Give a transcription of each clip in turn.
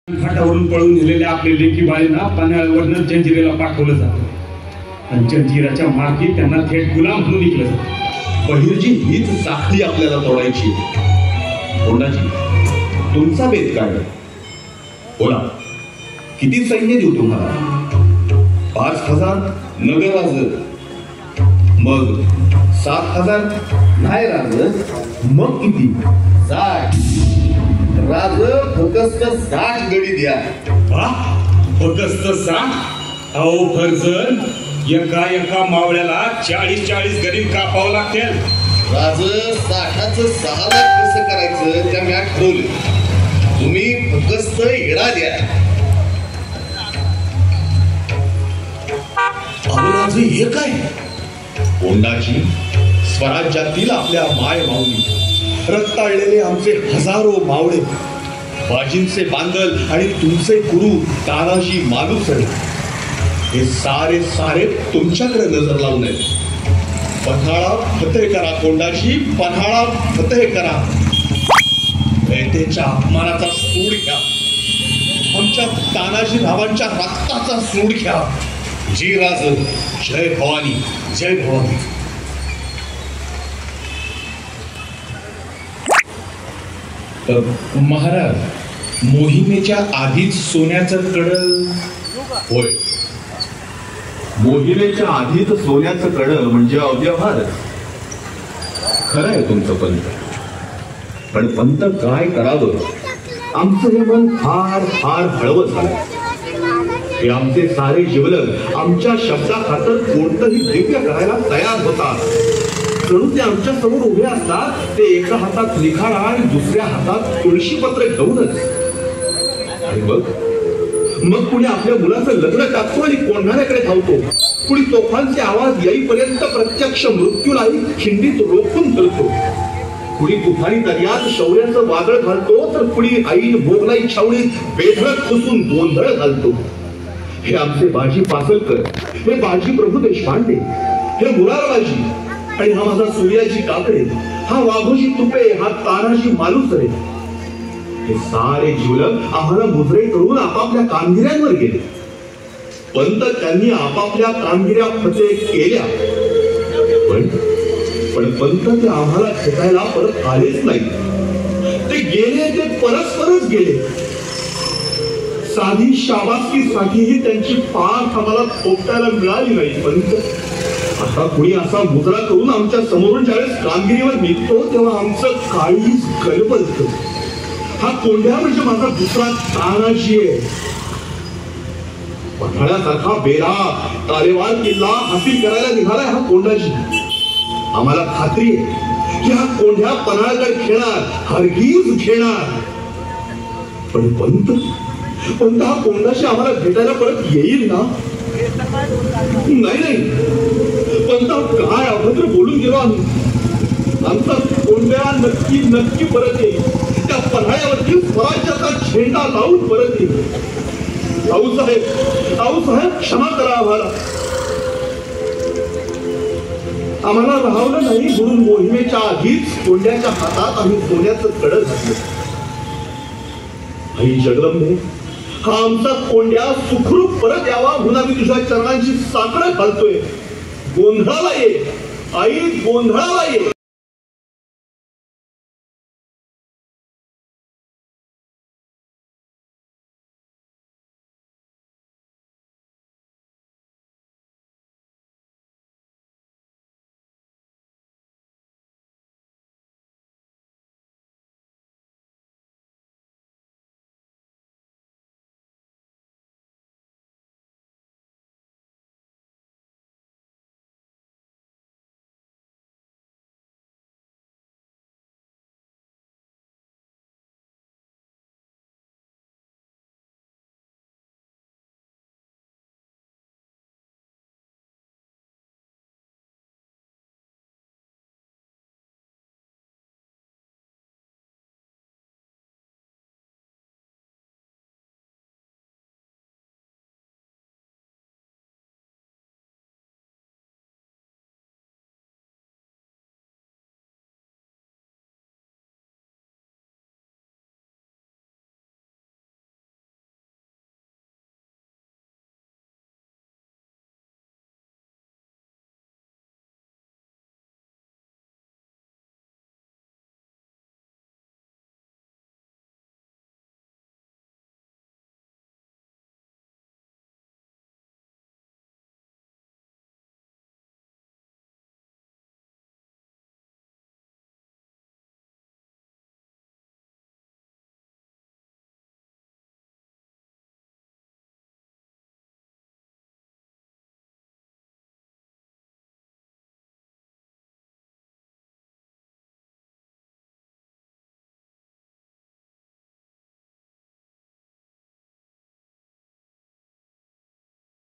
घाटावरून पळून नेलेल्या आपले लेखी बाळींना पन्हाळ्यावरनं जंजिरेला पाठवलं जातं आणि जंजिराच्या मार्गी त्यांना थेट गुलाम म्हणून विकलं जातं. बहिर्जी हीच साखळी आपल्याला तोडायची. कोणाची? तुमचा बेत काय? बोला, किती सैन्य देऊ तुम्हाला? 5,000 नगर राज, मग 7,000 नाही राज. मग किती? 60 राज. फक्त 60 गडी द्या. फक्त 60? अहो फर्जन, एका मावळ्याला 40 गरीब कापावं लागतील. राज, 60चं 6 लाख कसं करायचं त्या मी ठरवलं. तुम्ही फक्त येडा द्या. अबोलाजी हे काय? कोंडाची स्वराज्यातील आपल्या माय माऊली, रक्ताळलेले आमचे हजारो मावळे, बाजींचे बांदल आणि तुमचे गुरु तानाजी मालुसरे, हे सारे तुमच्याकडे नजर लावून आहेत. पन्हाळा फतेह करा कोंडाची, पन्हाळा फतेह करा. रयतेच्या अपमानाचा सूड घ्या, आमच्या तानाजी रावांच्या रक्ताचा सूड घ्या. जी राज, जय भवानी, जय भवानी. महाराज, मोहिमेच्या आधीच सोन्याचं कडं? होय, मोहिमेच्या आधीच सोन्याचं कडं म्हणजे अव्यवहार. खरं आहे तुमचं पंत, पण पंत काय करावं? आमचं हे मन फार हळवं झालं. हे आमचे सारे जिवलग आमच्या शब्दाखातर कोणतंही दिव्य करायला तयार होतात. जणू ते आमच्या समोर उभे असतात, ते एका हातात लिखाणा आणि दुसऱ्या हातात तुळशीपत्र घेऊनच. आणि मग कुणी आपल्या मुलाचं लग्न टाकतो आणि कोंढाण्याकडे धावतो. कुणी तोफांचे आवाज येईपर्यंत प्रत्यक्ष मृत्यूलाही खिंडीत रोखून धरतो. कुणी तुफानी दर्यात शौर्याचं वादळ घालतो, तर कुणी ऐन मोगलाई छावणीत बेधडक खुसून गोंधळ घालतो. हे आमचे बाजी पासलकर, हे बाजी प्रभू देशपांडे, हे मुरारबाजी, आणि हा माझा सूर्याजी काकडे, हा वाघोजी तुपे, हा तानाजी मालुसरे. हे सारे जिवलग आम्हाला मुजरे करून आपापल्या कामगिऱ्यांवर गेले. पंत त्यांनी आपापल्या कामगिऱ्या फतेह केल्या, पण पंत ते आम्हाला खेळायला परत आलेच नाही. ते गेले, ते परस्परच गेले. साधी शाबासकीसाठीही त्यांची पाठ आम्हाला थोपटायला मिळाली नाही. पंत, आता कुणी असा मुजरा करून आमच्या समोरून ज्यावेळेस कामगिरीवर निघतो, तेव्हा आमचं काळीच गलबलतं. हा कोंढ्या म्हणजे माझा दुसरा तानाजी आहे. पन्हाळ्यासारखा बेरा तारेवार किल्ला हाती करायला निघालाय हा कोंढाजी. आम्हाला खात्री आहे की हा कोंढ्या पन्हाळगड खेळणार, हरगीज खेळणार. पण पंत हा कोंढाशी आम्हाला भेटायला परत येईल ना? नाही, पंत काय अभद्र बोलून गेलो आम्ही. आमचा कोंढ्या नक्की परत येईल. त्या पन्हाळ्यावरती स्वराज्याचा झेंडा लावून परत येईल. आऊसाहेब क्षमा करा आम्हाला राहवलं नाही म्हणून मोहिमेच्या आधीच कोंढ्याच्या हातात आम्ही सोन्याचं कडं घातलं. आई जगदंबे, हा आमचा कोंढ्या सुखरूप परत यावा म्हणून आम्ही तुझ्या चरणांची साकडं घालतोय. गोंधळाला ये आई, गोंधळाला ये.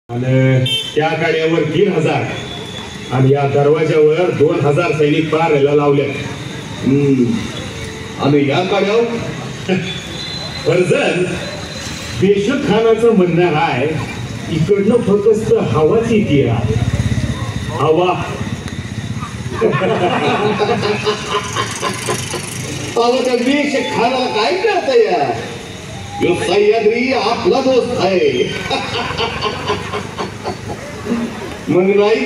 आणि त्या गाड्यावर 3000 आणि या दरवाज्यावर 2000 सैनिक पाहायला लावले. आणि या काड्यावर फर्जन बेशक खानाचं म्हणणं आहे इकडनं फक्त हवाच येते. हवा त्या वेश खानाला काय कळतंय यार? यो सह्याद्री आपला दोस्त आहे. मग नाही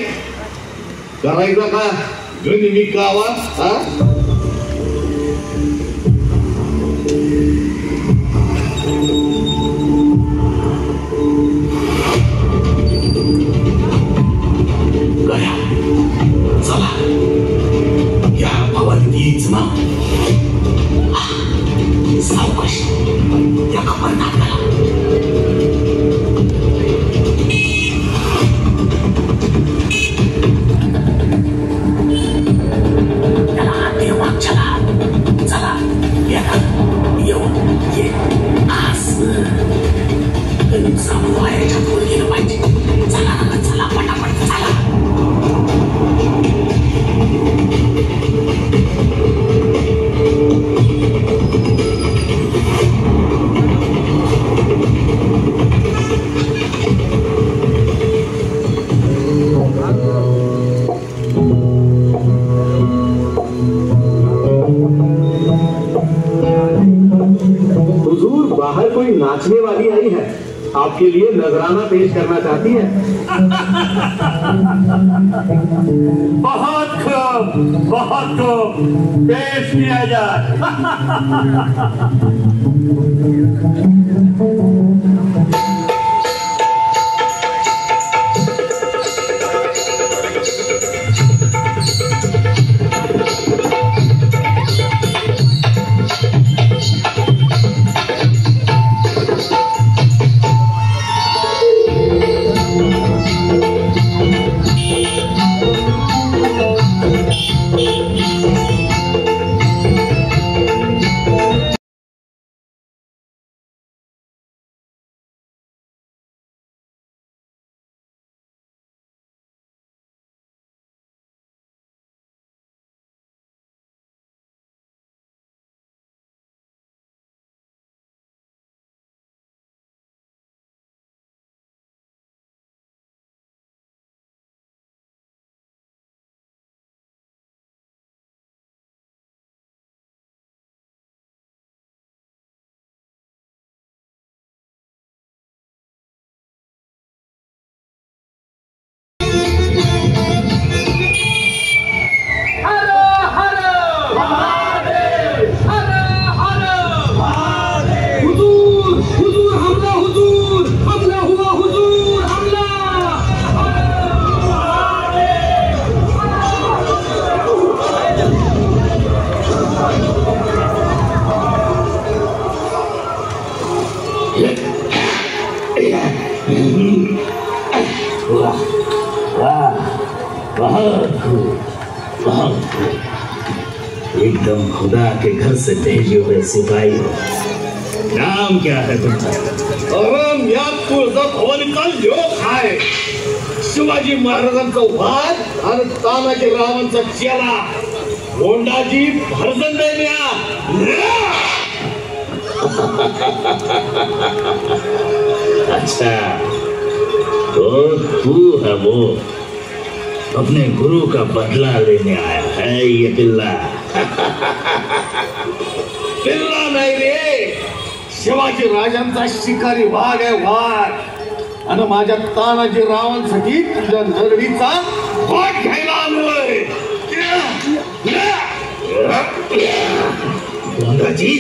करायचा का गनिमी कावा? गया चला या भवंतीच ना सावकाश त्या खबरदार त्याला देवाक चला चला येऊन ये आज गणित सामवायच्या पुढे गेलं पाहिजे. चला चला पटापट चला. हुजूर बाहर कोई नाचने वाली आई है, आपके लिए नजराना पेश करना चाहती है. बहुत खूब पेश किया जाए. एकदम खुदा के घर से भेजे हुए सिपाही हो. नाम क्या है तुम्हारा? भवन का लोक आहे. शिवाजी महाराजांचा वाद आणि तानाजी रावांचा चेला गोंडाजी भरजन देण्या. अच्छा तो तू है वो अपने गुरु का बदला लेने आया है ये पिल्ला. पिल्ला नाही रे, शिवाजी राजांचा शिकारी वाघ आहे वाघ. आणि माझ्या तानाजी रावांसाठी तुझ्या नरडीचा वाघ घ्यायला आलोय. गंगा जी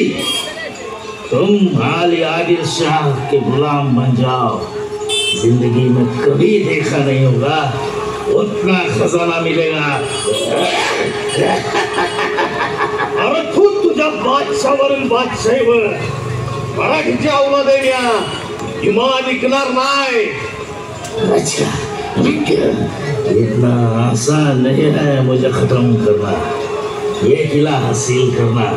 तुम आली आदिल शाह के गुलाम बन जाओ. जिंदगी में कभी देखा नहीं होगा उतना खजाना मिलेगा. अरे तू तुझ्या बादशाहवरील बादशाहीवर मराठीची अवलाद देण्या इमान ऐकणार नाही. अच्छा इतना आसान नहीं है मुझे खत्म करना, ये किला हासिल करना.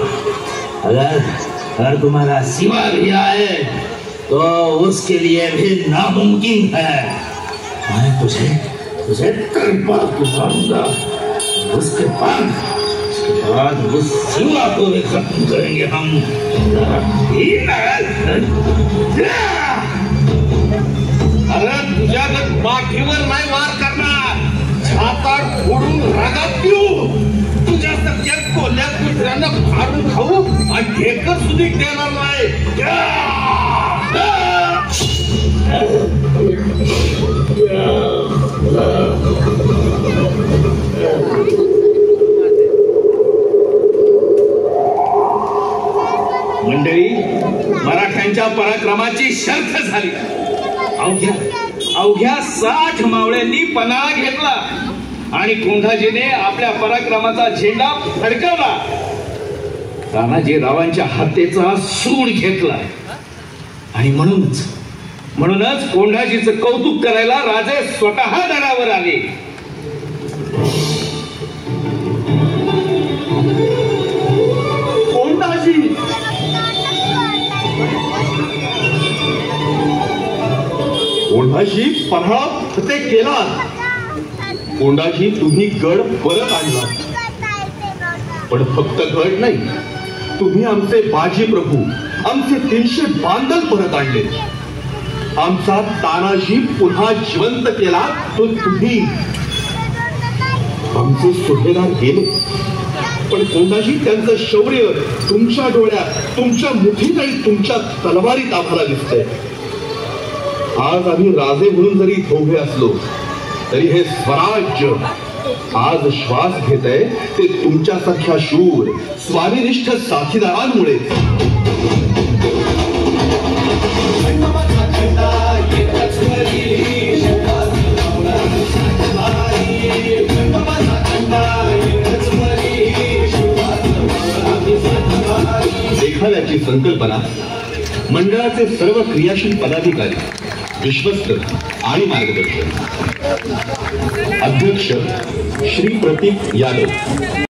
अगर तुम्हारा सिवा भी आए तो उसके लिए भी नामुमकिन है. मैं तुझे तुझे तड़पा के मारूंगा, उसके बाद उस शिवा को भी खत्म करेंगे हम। अरे तुझ्याकडे पाठीवर नाही वार करणार, छातार फोडून रागात देऊ, तुझ्यासारख्या कोल्ह्या कुत्र्यांना फाडून खाऊ आणि ढेकर सुधी देणार नाही। मंडळी, मराठ्यांच्या पराक्रमाची शर्थ झाली। अवघ्या 60 मावळ्यांनी पनाह घेतला आणि कोंढाजीने आपल्या पराक्रमाचा झेंडा फडकवला। तानाजी रावांच्या हत्येचा सूड घेतला आणि म्हणूनच कोंढाजीचं कौतुक करायला राजे स्वतः गडावर आले। कोंढाजी पन्हाळा फतेह केला। कोंढाजी तुम्ही गड परत आणला, पण फक्त गड नाही, तुम्ही आमचे बाजी प्रभू, आमचे 300 बांधल परत आणले। आमचा तानाजी पुन्हा जिवंत केला तो तुम्ही। आमचे सुभेदार गेले, पण कोंढाजी त्यांचं शौर्य तुमच्या डोळ्यात, तुमच्या मुठीत आणि तुमच्या तलवारीत आम्हाला दिसतंय। आज आम्ही राजे म्हणून जरी दोघे असलो तरी हे स्वराज्य आज श्वास घेत आहे ते तुमच्यासारख्या शूर स्वामीनिष्ठ साथीदारांमुळे। देखाव्याची संकल्पना मंडळाचे सर्व क्रियाशील पदाधिकारी, विश्वस्त आणि मार्गदर्शक। अध्यक्ष श्री प्रतीक यादव।